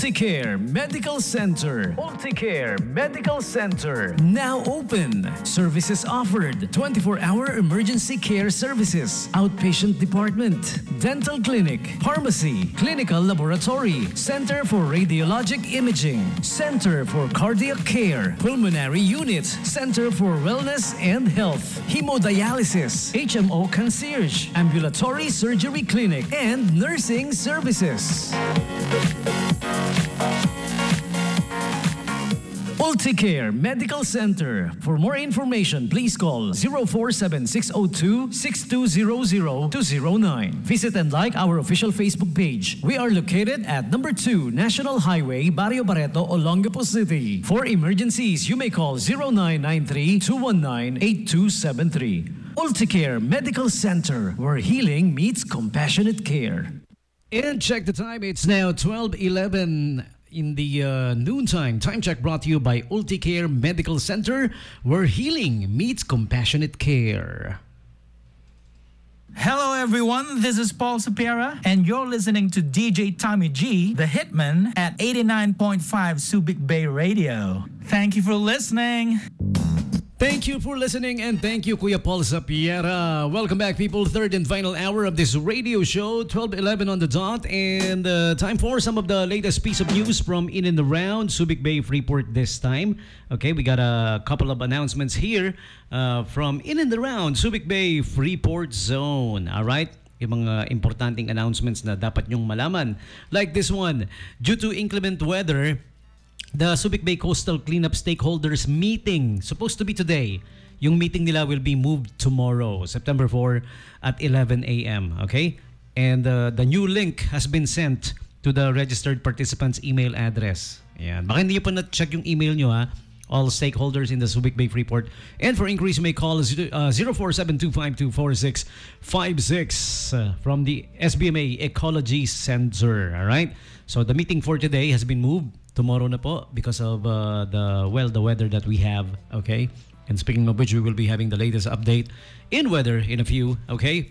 Ulticare Medical Center. Ulticare Medical Center. Now open. Services offered. 24-hour emergency care services. Outpatient department. Dental clinic. Pharmacy. Clinical laboratory. Center for radiologic imaging. Center for cardiac care. Pulmonary unit. Center for wellness and health. Hemodialysis. HMO concierge. Ambulatory surgery clinic. And nursing services. Ulticare Medical Center. For more information, please call 047-602-6200-209. Visit and like our official Facebook page. We are located at number 2 National Highway, Barrio Barreto, Olongapo City. For emergencies, you may call 0993-219-8273. Ulticare Medical Center, where healing meets compassionate care. And check the time. It's now 12:11 in the noontime. Time check brought to you by Ulticare Medical Center, where healing meets compassionate care. Hello everyone, this is Paul Sapira and you're listening to DJ Tommy G, the Hitman at 89.5 Subic Bay Radio. Thank you for listening. Thank you for listening and thank you Kuya Paul Sapiera. Welcome back people, third and final hour of this radio show, 12:11 on the dot, and time for some of the latest piece of news from in and around Subic Bay Freeport this time. Okay, we got a couple of announcements here from in and around Subic Bay Freeport Zone. Alright? Yung mga importanteng announcements na dapat nyong malaman. Like this one, due to inclement weather, the Subic Bay Coastal Cleanup Stakeholders Meeting, supposed to be today. Yung meeting nila will be moved tomorrow, September 4 at 11 a.m. Okay? And the new link has been sent to the registered participants' email address. Ayan. Baka hindi nyo pa na-check yung email nyo ha. All stakeholders in the Subic Bay Freeport. And for inquiries, you may call 0472524656 from the SBMA Ecology Center. Alright? So the meeting for today has been moved tomorrow na po because of the weather that we have, okay? And speaking of which, we will be having the latest update in weather in a few, okay?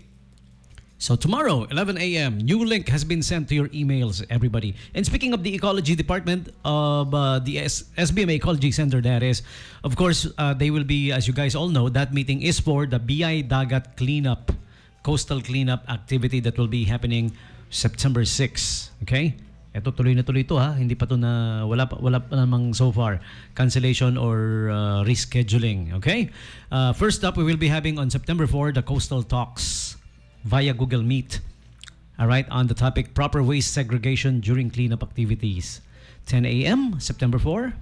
So tomorrow, 11 a.m., new link has been sent to your emails, everybody. And speaking of the Ecology Department of the SBMA Ecology Center, that is, of course, they will be, as you guys all know, that meeting is for the BI Dagat Cleanup, coastal cleanup activity that will be happening September 6, okay? Ito tuloy na tuloy ito ha. Hindi pa to na wala pa namang so far cancellation or rescheduling, okay? First up, we will be having on September 4 the Coastal Talks via Google Meet. All right, on the topic proper waste segregation during cleanup activities. 10 a.m. September 4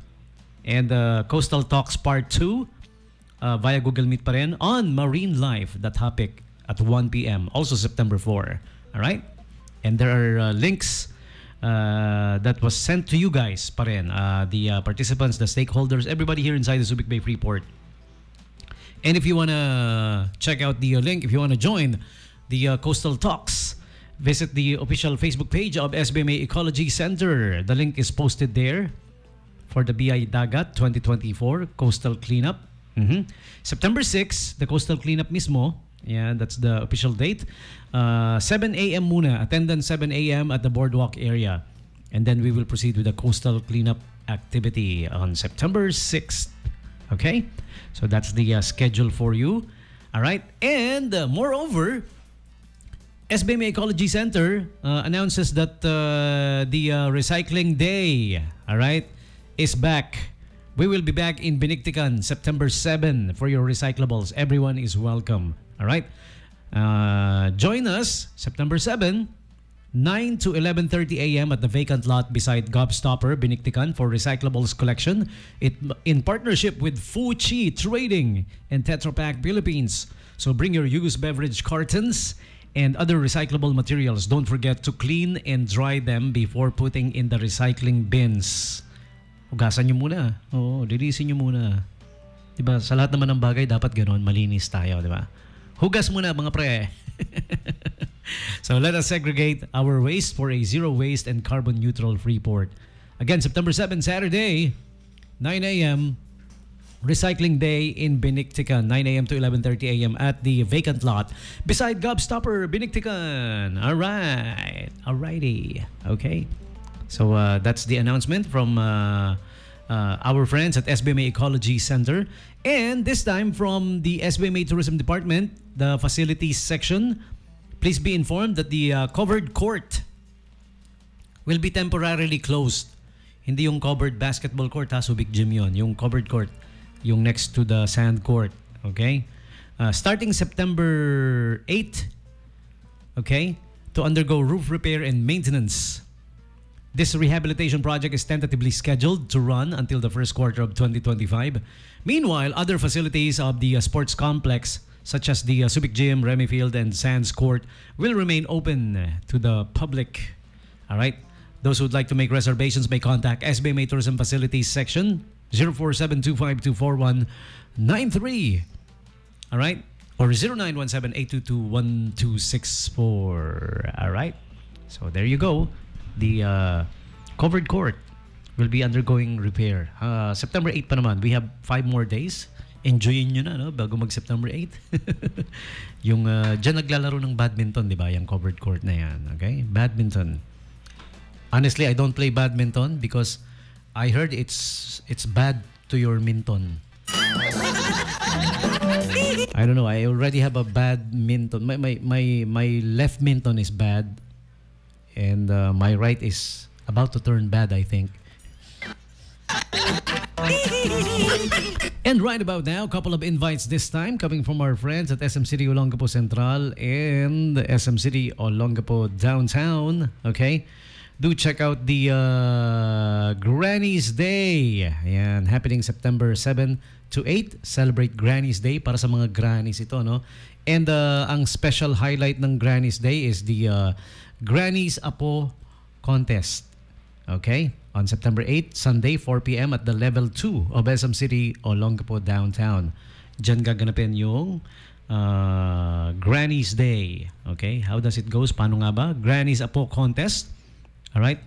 and Coastal Talks Part 2 via Google Meet pa rin on Marine Life, the topic at 1 p.m. also September 4. All right? And there are links that was sent to you guys pa rin, the participants, the stakeholders, everybody here inside the Subic Bay Freeport. And if you want to check out the link, if you want to join the Coastal Talks, visit the official Facebook page of SBMA Ecology Center. The link is posted there for the BI Dagat 2024 Coastal Cleanup. September 6, the Coastal Cleanup mismo. Yeah, that's the official date. 7 a.m. muna. Attendance 7 a.m. at the boardwalk area. And then we will proceed with the coastal cleanup activity on September 6th. Okay? So that's the schedule for you. All right? And moreover, SBMA Ecology Center announces that the Recycling Day, all right, is back. We will be back in Biniktikan September 7 for your recyclables. Everyone is welcome. All right. Join us September 7, 9 to 11:30 a.m. at the vacant lot beside Gobstopper, Biniktikan for recyclables collection. In partnership with Fuchi Trading and Tetra Pak Philippines. So bring your used beverage cartons and other recyclable materials. Don't forget to clean and dry them before putting in the recycling bins. Hugasan nyo muna. Oo, linisin nyo muna. Diba? Sa lahat naman ng bagay, dapat ganoon, malinis tayo, diba? Hugas muna mga pre. So let us segregate our waste for a zero waste and carbon neutral Freeport. Again, September 7, Saturday, 9 a.m., Recycling Day in Biniktikan, 9 a.m. to 11:30 a.m. at the vacant lot beside Gobstopper, Biniktikan. All right. Alrighty. Okay. So that's the announcement from our friends at SBMA Ecology Center. And this time from the SBMA Tourism Department, the facilities section, please be informed that the covered court will be temporarily closed. Hindi yung covered basketball court, ha? Subic Gym yun. Yung covered court, yung next to the sand court. Okay? Starting September 8, okay, to undergo roof repair and maintenance. This rehabilitation project is tentatively scheduled to run until the first quarter of 2025. Meanwhile, other facilities of the sports complex, such as the Subic Gym, Remy Field, and Sands Court, will remain open to the public. All right? Those who'd like to make reservations may contact SBMA Tourism Facilities Section 04725241193. All right? Or 0917-822-1264. All right? So there you go. The covered court will be undergoing repair. September 8 pa naman. We have 5 more days. Enjoyin nyo na, no? Bago mag-September 8. Yung dyan naglalaro ng badminton, di ba? Yung covered court na yan. Okay? Badminton. Honestly, I don't play badminton because I heard it's bad to your minton. I don't know. I already have a bad minton. My left minton is bad, and my right is about to turn bad, I think. And right about now, a couple of invites this time coming from our friends at SM City Olongapo Central and SM City Olongapo Downtown. Okay? Do check out the Granny's Day. Ayan, happening September 7 to 8. Celebrate Granny's Day para sa mga grannies ito, no? And ang special highlight ng Granny's Day is the Granny's Apo Contest. Okay? On September 8, Sunday, 4 p.m. at the Level 2 of SM City Olongapo Downtown. Diyan gaganapin yung Granny's Day. Okay? How does it goes? Paano nga ba? Granny's Apo Contest. Alright?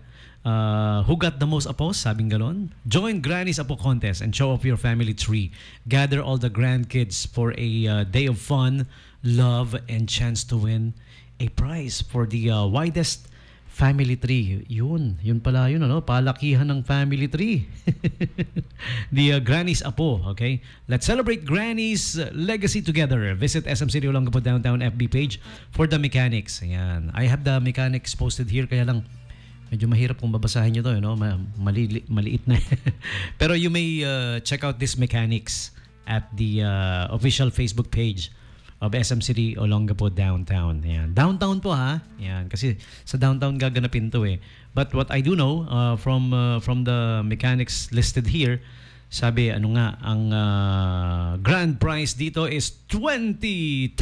Who got the most apos? Sabing galon. Join Granny's Apo Contest and show off your family tree. Gather all the grandkids for a day of fun, love, and chance to win a prize for the widest family tree. Yun pala yun, ano? Palakihan ng family tree. The Granny's Apo, okay? Let's celebrate Granny's legacy together. Visit SM City Olongapo Downtown FB page for the mechanics. Ayan. I have the mechanics posted here, kaya lang medyo mahirap kung babasahin nyo to, you know? Maliit na. Pero you may check out this mechanics at the official Facebook page of SM City Olongapo Downtown. Ayan. Downtown po, ha? Ayan. Kasi sa downtown gaganapin to eh. But what I do know from the mechanics listed here, sabi, ano nga, ang grand prize dito is 20,000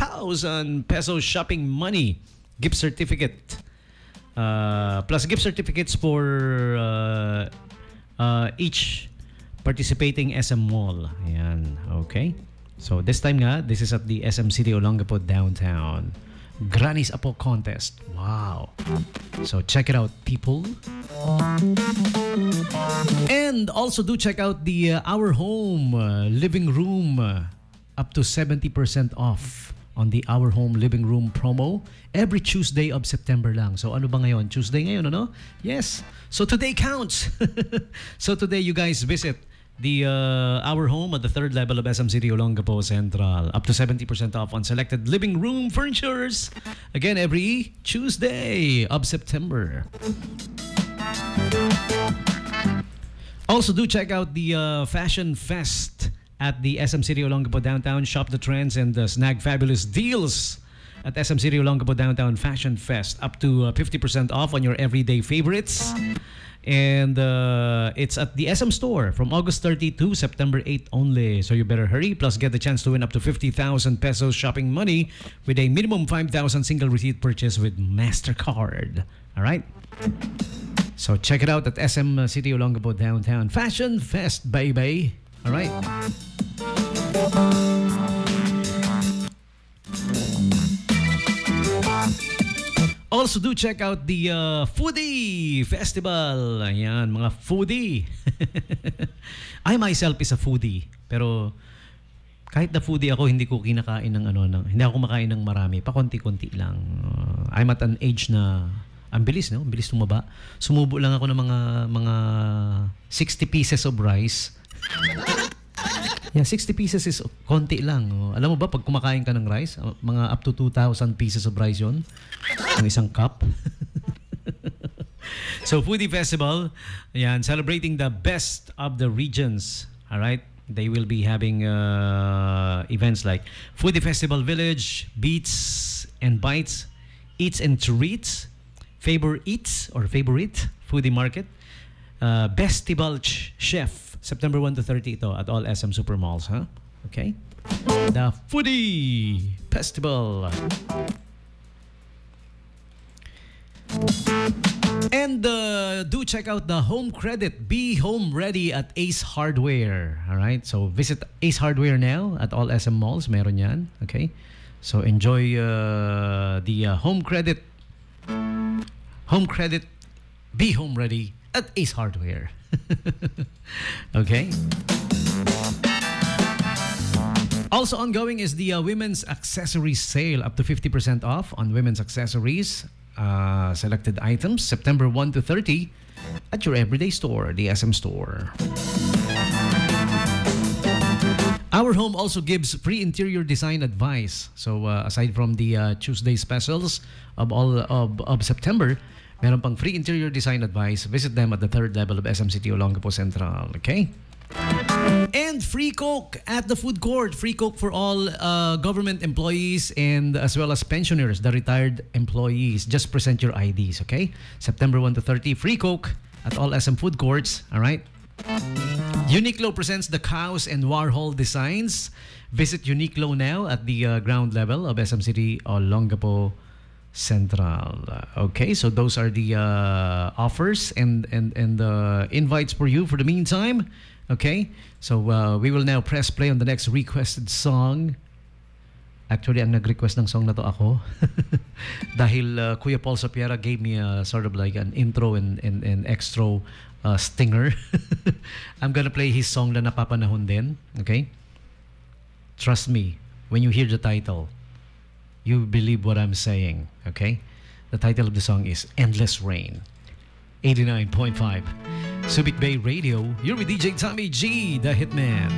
pesos shopping money gift certificate. Plus gift certificates for each participating SM mall. Ayan. Okay? So this time nga, this is at the SM City Olongapo Downtown. Granny's Apo Contest. Wow. So check it out, people. And also do check out the Our Home living room up to 70% off on the Our Home living room promo every Tuesday of September lang. So ano ba ngayon? Tuesday ngayon, ano? Yes. So today counts. So today you guys visit the Our Home at the 3rd level of SM City Olongapo Central. Up to 70% off on selected living room furnitures. Again, every Tuesday of September. Also do check out the Fashion Fest at the SM City Olongapo Downtown. Shop the trends and snag fabulous deals at SM City Olongapo Downtown Fashion Fest. Up to 50% off on your everyday favorites. And it's at the SM Store from August 30 to September 8 only. So you better hurry. Plus get the chance to win up to 50,000 pesos shopping money with a minimum 5,000 single receipt purchase with MasterCard. All right? So check it out at SM City Olongapo Downtown Fashion Fest, baby. All right. Also do check out the Foodie Festival. Ayan, mga foodie. I myself is a foodie. Pero kahit na foodie ako, hindi ko kinakain ng hindi ako kumakain ng marami. Pakonti-konti lang. I'm at an age na Ang bilis, no? Ang bilis tumaba. Sumubo lang ako ng mga 60 pieces of rice. Yeah, 60 pieces is konti lang. Oh. Alam mo ba, pag kumakain ka ng rice, mga up to 2,000 pieces of rice yun. Ang isang cup. So, Foodie Festival, yan, celebrating the best of the regions. All right? They will be having events like Foodie Festival Village, Beats and Bites, Eats and Treats, Favor Eats or Favorite Foodie Market, Festival Chef, September 1 to 30 ito at all SM Supermalls, huh? Okay? The Foodie Festival. And do check out the home credit. Be home ready at Ace Hardware. All right? So visit Ace Hardware now at all SM malls. Meron yan. Okay? So enjoy the home credit. Home credit. Be home ready at Ace Hardware. Okay? Also ongoing is the women's accessories sale, up to 50% off on women's accessories. Selected items, September 1 to 30 at your everyday store, the SM Store. Our Home also gives free interior design advice. So aside from the Tuesday specials of September, meron pang free interior design advice. Visit them at the 3rd level of SM City Olongapo Central. Okay? And free Coke at the food court. Free Coke for all government employees and as well as pensioners, the retired employees. Just present your IDs, okay? September 1 to 30, free Coke at all SM food courts. All right? Uniqlo presents the Cows and Warhol designs. Visit Uniqlo now at the ground level of SM City Olongapo Central. Okay, so those are the offers and the invites for you for the meantime. Okay, so we will now press play on the next requested song. Actually, ang nag-request ng song na to ako. Dahil Kuya Paul Sapiera gave me sort of like an intro and extra stinger. I'm gonna play his song na napapanahon din. Okay? Trust me, when you hear the title, you believe what I'm saying. Okay? The title of the song is Endless Rain. 89.5 Subic Bay Radio. You're with DJ Tommy G, the Hitman.